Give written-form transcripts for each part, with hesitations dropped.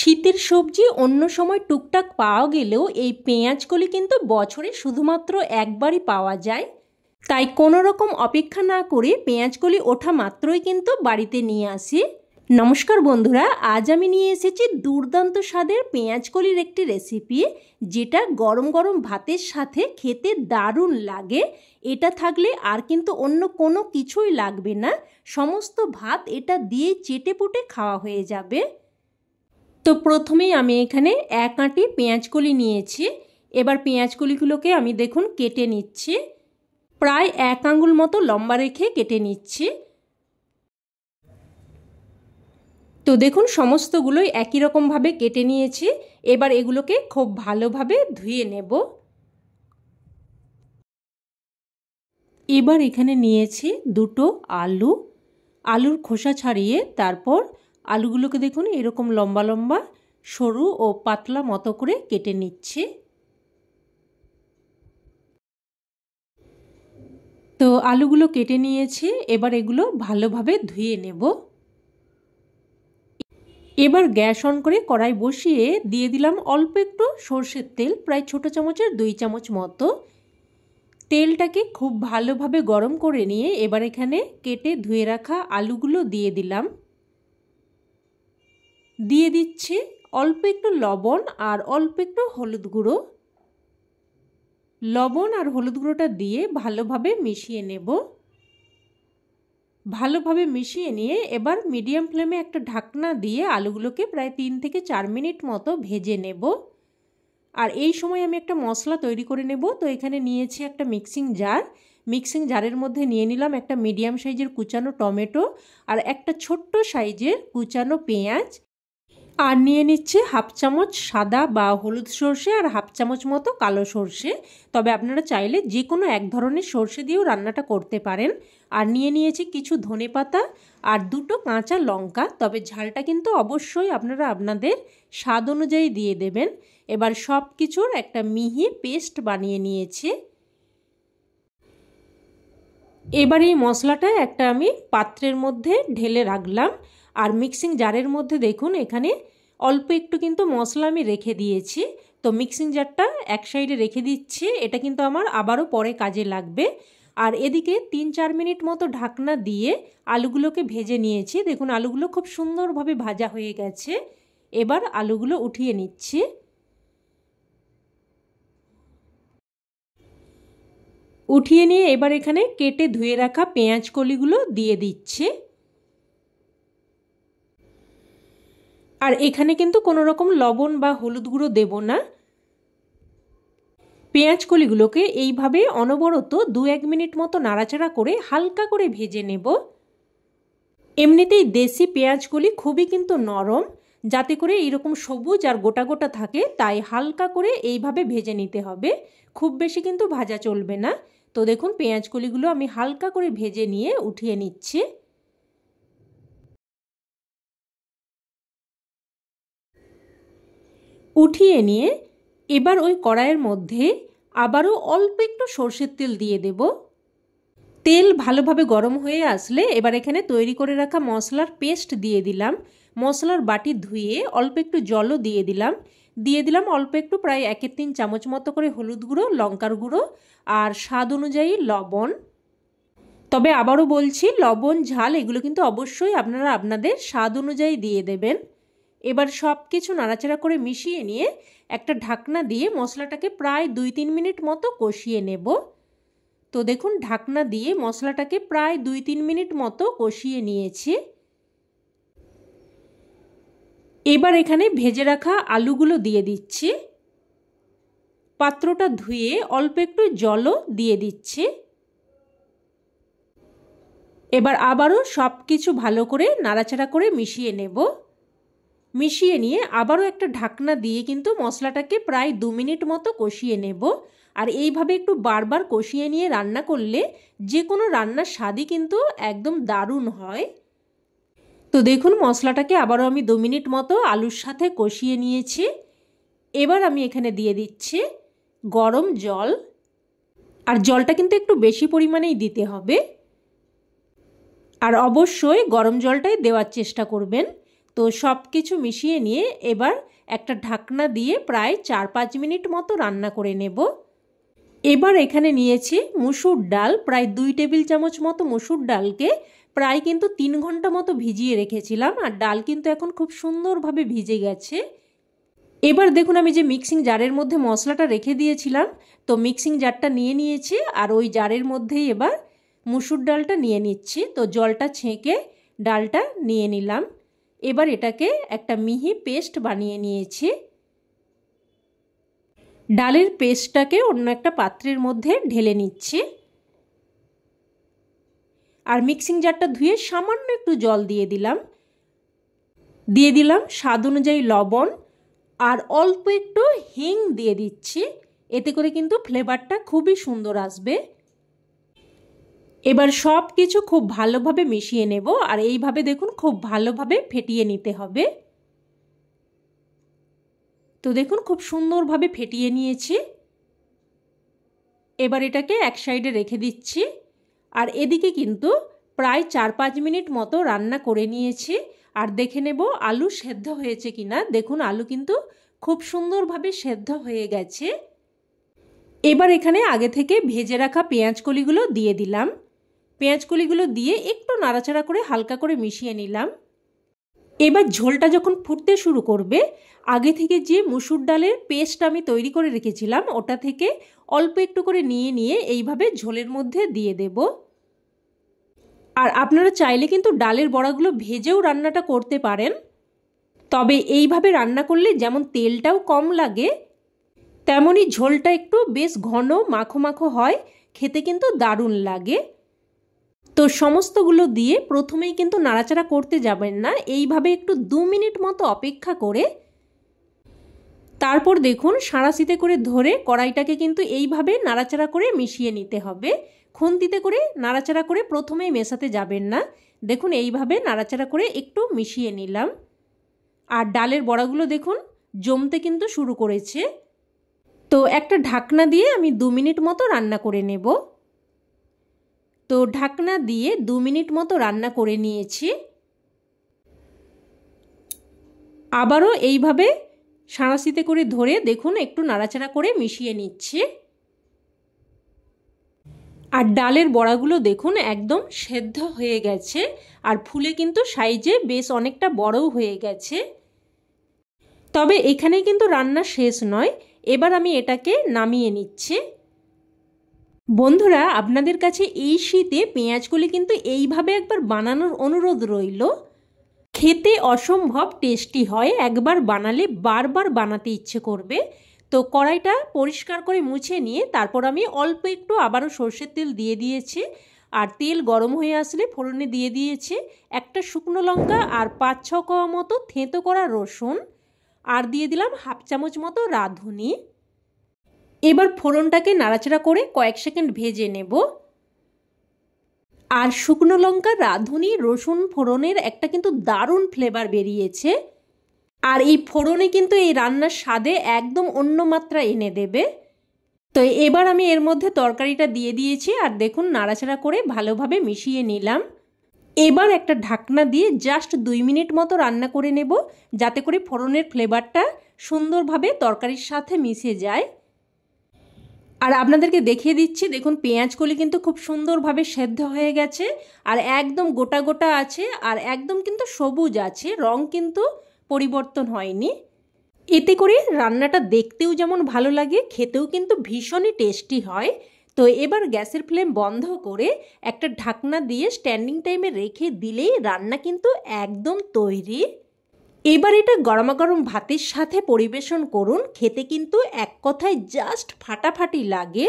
শীতের সবজি অন্য সময় টুকটাক পাওয়া গেলেও এই পেঁয়াজকলি কিন্তু বছরে শুধুমাত্র একবারই পাওয়া যায়। তাই কোনো রকম অপেক্ষা না করে পেঁয়াজকলি ওঠা মাত্রই কিন্তু বাড়িতে নিয়ে আসি। নমস্কার বন্ধুরা, আজ আমি নিয়ে এসেছি দুর্দান্ত স্বাদের পেঁয়াজকলির একটি রেসিপি, যেটা গরম গরম ভাতের সাথে খেতে দারুণ লাগে। এটা থাকলে আর কিন্তু অন্য কোনো কিছুই লাগবে না, সমস্ত ভাত এটা দিয়ে চেটেপুটে খাওয়া হয়ে যাবে। তো প্রথমেই আমি এখানে এক আঁটি পেঁয়াজকলি নিয়েছি। এবার পেঁয়াজকলিগুলোকে আমি দেখুন কেটে নিচ্ছি, প্রায় 1 আঙ্গুল মতো লম্বা রেখে কেটে নিচ্ছি। তো দেখুন সমস্তগুলোই একই রকমভাবে কেটে নিয়েছি। এবার এগুলোকে খুব ভালোভাবে ধুয়ে নেব। এবার এখানে নিয়েছি দুটো আলু। আলুর খোসা ছাড়িয়ে তারপর আলুগুলোকে দেখুন এরকম লম্বা লম্বা সরু ও পাতলা মতো করে কেটে নিচ্ছি। তো আলুগুলো কেটে নিয়েছি, এবার এগুলো ভালোভাবে ধুয়ে নেব। এবার গ্যাস অন করে কড়াই বসিয়ে দিয়ে দিলাম অল্প একটু সর্ষের তেল, প্রায় ছোটো চামচের 2 চামচ মতো। তেলটাকে খুব ভালোভাবে গরম করে নিয়ে এবার এখানে কেটে ধুয়ে রাখা আলুগুলো দিয়ে দিলাম। দিয়ে দিচ্ছি অল্প একটু লবণ আর অল্প একটু হলুদ গুঁড়ো। লবণ আর হলুদ গুঁড়োটা দিয়ে ভালোভাবে মিশিয়ে নেব। ভালোভাবে মিশিয়ে নিয়ে এবার মিডিয়াম ফ্লেমে একটা ঢাকনা দিয়ে আলুগুলোকে প্রায় 3 থেকে 4 মিনিট মতো ভেজে নেব। আর এই সময় আমি একটা মশলা তৈরি করে নেব। তো এখানে নিয়েছি একটা মিক্সিং জার। মিক্সিং জারের মধ্যে নিয়ে নিলাম একটা মিডিয়াম সাইজের কুচানো টমেটো আর একটা ছোট্ট সাইজের কুচানো পেঁয়াজ, আর নিয়ে নিচ্ছে হাফ চামচ সাদা বা হলুদ সর্ষে আর হাফ চামচ মতো কালো সর্ষে। তবে আপনারা চাইলে যে কোনো এক ধরনের সর্ষে দিয়েও রান্নাটা করতে পারেন। আর নিয়ে নিয়েছি কিছু ধনেপাতা আর দুটো কাঁচা লঙ্কা। তবে ঝালটা কিন্তু অবশ্যই আপনারা আপনাদের স্বাদ অনুযায়ী দিয়ে দেবেন। এবার সব কিছুর একটা মিহি পেস্ট বানিয়ে নিয়েছি। এবার এই মশলাটা একটা আমি পাত্রের মধ্যে ঢেলে রাখলাম। আর মিক্সিং জারের মধ্যে দেখুন এখানে অল্প একটু কিন্তু মশলা আমি রেখে দিয়েছি। তো মিক্সিং জারটা এক সাইডে রেখে দিচ্ছি, এটা কিন্তু আমার আবারও পরে কাজে লাগবে। আর এদিকে 3-4 মিনিট মতো ঢাকনা দিয়ে আলুগুলোকে ভেজে নিয়েছি। দেখুন আলুগুলো খুব সুন্দরভাবে ভাজা হয়ে গেছে। এবার আলুগুলো উঠিয়ে নিচ্ছি। উঠিয়ে নিয়ে এবার এখানে কেটে ধুয়ে রাখা পেঁয়াজ কলিগুলো দিয়ে দিচ্ছি। আর এখানে কিন্তু কোনো রকম লবণ বা হলুদ গুঁড়ো দেব না। পেঁয়াজ কলিগুলোকে এইভাবে অনবরত 2-1 মিনিট মতো নাড়াচাড়া করে হালকা করে ভেজে নেব। এমনিতেই দেশি পেঁয়াজ কলি খুবই কিন্তু নরম, যাতে করে এইরকম সবুজ আর গোটা গোটা থাকে, তাই হালকা করে এইভাবে ভেজে নিতে হবে। খুব বেশি কিন্তু ভাজা চলবে না। তো দেখুন পেঁয়াজ কলিগুলো আমি হালকা করে ভেজে নিয়ে উঠিয়ে নিচ্ছি। উঠিয়ে নিয়ে এবার ওই কড়াইয়ের মধ্যে আবারও অল্প একটু সর্ষের তেল দিয়ে দেব। তেল ভালোভাবে গরম হয়ে আসলে এবার এখানে তৈরি করে রাখা মশলার পেস্ট দিয়ে দিলাম। মশলার বাটি ধুয়ে অল্প একটু জলও দিয়ে দিলাম। দিয়ে দিলাম অল্প একটু প্রায় 1-3 চামচ মতো করে হলুদ গুঁড়ো, লঙ্কার গুঁড়ো আর স্বাদ অনুযায়ী লবণ। তবে আবারও বলছি, লবণ ঝাল এগুলো কিন্তু অবশ্যই আপনারা আপনাদের স্বাদ অনুযায়ী দিয়ে দেবেন। এবার সব কিছু নাড়াচাড়া করে মিশিয়ে নিয়ে একটা ঢাকনা দিয়ে মশলাটাকে প্রায় 2-3 মিনিট মতো কষিয়ে নেব। তো দেখুন ঢাকনা দিয়ে মশলাটাকে প্রায় 2-3 মিনিট মতো কষিয়ে নিয়েছি। এবার এখানে ভেজে রাখা আলুগুলো দিয়ে দিচ্ছি। পাত্রটা ধুয়ে অল্প একটু জলও দিয়ে দিচ্ছি। এবার আবারও সব কিছু ভালো করে নাড়াচাড়া করে মিশিয়ে নেব। মিশিয়ে নিয়ে আবারও একটা ঢাকনা দিয়ে কিন্তু মশলাটাকে প্রায় 2 মিনিট মতো কষিয়ে নেব। আর এইভাবে একটু বারবার কষিয়ে নিয়ে রান্না করলে যে কোনো রান্নার স্বাদই কিন্তু একদম দারুণ হয়। তো দেখুন মশলাটাকে আবারও আমি 2 মিনিট মতো আলুর সাথে কষিয়ে নিয়েছি। এবার আমি এখানে দিয়ে দিচ্ছি গরম জল। আর জলটা কিন্তু একটু বেশি পরিমাণেই দিতে হবে। আর অবশ্যই গরম জলটাই দেওয়ার চেষ্টা করবেন। তো সব কিছু মিশিয়ে নিয়ে এবার একটা ঢাকনা দিয়ে প্রায় 4-5 মিনিট মতো রান্না করে নেব। এবার এখানে নিয়েছি মুসুর ডাল, প্রায় 2 টেবিল চামচ মতো মুসুর ডালকে প্রায় কিন্তু 3 ঘন্টা মতো ভিজিয়ে রেখেছিলাম, আর ডাল কিন্তু এখন খুব সুন্দরভাবে ভিজে গেছে। এবার দেখুন আমি যে মিক্সিং জারের মধ্যে মশলাটা রেখে দিয়েছিলাম, তো মিক্সিং জারটা নিয়ে নিয়েছি আর ওই জারের মধ্যেই এবার মুসুর ডালটা নিয়ে নিচ্ছি। তো জলটা ছেঁকে ডালটা নিয়ে নিলাম। এবার এটাকে একটা মিহি পেস্ট বানিয়ে নিয়েছি। ডালের পেস্টটাকে অন্য একটা পাত্রের মধ্যে ঢেলে নিচ্ছি। আর মিক্সিং জারটা ধুয়ে সামান্য একটু জল দিয়ে দিলাম স্বাদ অনুযায়ী লবণ, আর অল্প একটু হিং দিয়ে দিচ্ছি। এতে করে কিন্তু ফ্লেভারটা খুবই সুন্দর আসবে। এবার সব কিছু খুব ভালোভাবে মিশিয়ে নেব, আর এইভাবে দেখুন খুব ভালোভাবে ফেটিয়ে নিতে হবে। তো দেখুন খুব সুন্দরভাবে ফেটিয়ে নিয়েছি। এবার এটাকে এক সাইডে রেখে দিচ্ছি। আর এদিকে কিন্তু প্রায় 4-5 মিনিট মতো রান্না করে নিয়েছি। আর দেখে নেব আলু সেদ্ধ হয়েছে কিনা। দেখুন আলু কিন্তু খুব সুন্দরভাবে সেদ্ধ হয়ে গেছে। এবার এখানে আগে থেকে ভেজে রাখা পেঁয়াজ কলিগুলো দিয়ে দিলাম। পেঁয়াজ কলিগুলো দিয়ে একটু নাড়াচাড়া করে হালকা করে মিশিয়ে নিলাম। এবার ঝোলটা যখন ফুটতে শুরু করবে, আগে থেকে যে মুসুর ডালের পেস্ট আমি তৈরি করে রেখেছিলাম ওটা থেকে অল্প একটু করে নিয়ে এইভাবে ঝোলের মধ্যে দিয়ে দেব। আর আপনারা চাইলে কিন্তু ডালের বড়াগুলো ভেজেও রান্নাটা করতে পারেন, তবে এইভাবে রান্না করলে যেমন তেলটাও কম লাগে, তেমনই ঝোলটা একটু বেশ ঘন মাখো মাখো হয়, খেতে কিন্তু দারুণ লাগে। তো সমস্তগুলো দিয়ে প্রথমেই কিন্তু নাড়াচাড়া করতে যাবেন না, এইভাবে একটু 2 মিনিট মতো অপেক্ষা করে তারপর দেখুন সাঁড়াশিতে করে ধরে কড়াইটাকে কিন্তু এইভাবে নাড়াচাড়া করে মিশিয়ে নিতে হবে। খুন্তিতে করে নাড়াচাড়া করে প্রথমেই মেশাতে যাবেন না। দেখুন এইভাবে নাড়াচাড়া করে একটু মিশিয়ে নিলাম। আর ডালের বড়াগুলো দেখুন জমতে কিন্তু শুরু করেছে। তো একটা ঢাকনা দিয়ে আমি 2 মিনিট মতো রান্না করে নেব। তো ঢাকনা দিয়ে 2 মিনিট মতো রান্না করে নিয়েছি। আবারও এইভাবে সাঁড়াশিতে করে ধরে দেখুন একটু নাড়াচাড়া করে মিশিয়ে নিচ্ছি। আর ডালের বড়াগুলো দেখুন একদম সেদ্ধ হয়ে গেছে, আর ফুলে কিন্তু সাইজে বেশ অনেকটা বড়ও হয়ে গেছে। তবে এখানে কিন্তু রান্না শেষ নয়, এবার আমি এটাকে নামিয়ে নিচ্ছি। বন্ধুরা আপনাদের কাছে এই শীতে পেঁয়াজকলি কিন্তু এইভাবে একবার বানানোর অনুরোধ রইল। খেতে অসম্ভব টেস্টি হয়, একবার বানালে বারবার বানাতে ইচ্ছে করবে। তো কড়াইটা পরিষ্কার করে মুছে নিয়ে তারপর আমি অল্প একটু আবারও সর্ষের তেল দিয়ে দিয়েছি। আর তেল গরম হয়ে আসলে ফোড়নে দিয়ে দিয়েছি একটা শুকনো লঙ্কা আর 5-6 কোয়া মতো থেঁতো করা রসুন, আর দিয়ে দিলাম হাফ চামচ মতো রাঁধুনি। এবার ফোড়নটাকে নাড়াচাড়া করে কয়েক সেকেন্ড ভেজে নেব। আর শুকনো লঙ্কা, রাঁধুনি, রসুন ফোড়নের একটা কিন্তু দারুণ ফ্লেভার বেরিয়েছে। আর এই ফোড়নে কিন্তু এই রান্নার স্বাদে একদম অন্য মাত্রা এনে দেবে। তো এবার আমি এর মধ্যে তরকারিটা দিয়ে দিয়েছি, আর দেখুন নাড়াচাড়া করে ভালোভাবে মিশিয়ে নিলাম। এবার একটা ঢাকনা দিয়ে জাস্ট 2 মিনিট মতো রান্না করে নেব, যাতে করে ফোড়নের ফ্লেভারটা সুন্দরভাবে তরকারির সাথে মিশে যায়। আর আপনাদেরকে দেখিয়ে দিচ্ছি দেখুন পেঁয়াজকলি কিন্তু খুব সুন্দরভাবে সেদ্ধ হয়ে গেছে, আর একদম গোটা গোটা আছে, আর একদম কিন্তু সবুজ আছে, রং কিন্তু পরিবর্তন হয়নি। এতে করে রান্নাটা দেখতেও যেমন ভালো লাগে, খেতেও কিন্তু ভীষণই টেস্টি হয়। তো এবার গ্যাসের ফ্লেম বন্ধ করে একটা ঢাকনা দিয়ে স্ট্যান্ডিং টাইমে রেখে দিলেই রান্না কিন্তু একদম তৈরি। এবার এটা গরমাগরম ভাতের সাথে পরিবেশন করুন, খেতে কিন্তু এক কথায় জাস্ট ফাটাফাটি লাগে।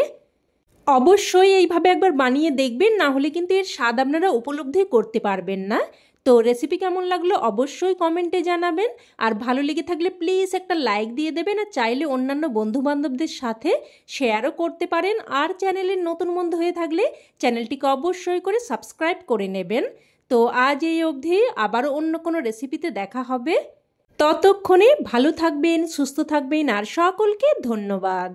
অবশ্যই এইভাবে একবার বানিয়ে দেখবেন, না হলে কিন্তু এর স্বাদ আপনারা উপলব্ধি করতে পারবেন না। তো রেসিপি কেমন লাগলো অবশ্যই কমেন্টে জানাবেন, আর ভালো লেগে থাকলে প্লিজ একটা লাইক দিয়ে দেবেন, আর চাইলে অন্যান্য বন্ধুবান্ধবদের সাথে শেয়ারও করতে পারেন। আর চ্যানেলের নতুন বন্ধু হয়ে থাকলে চ্যানেলটিকে অবশ্যই করে সাবস্ক্রাইব করে নেবেন। তো আজ এই অবধি, আবারও অন্য কোনো রেসিপিতে দেখা হবে। ততক্ষণে ভালো থাকবেন, সুস্থ থাকবেন, আর সকলকে ধন্যবাদ।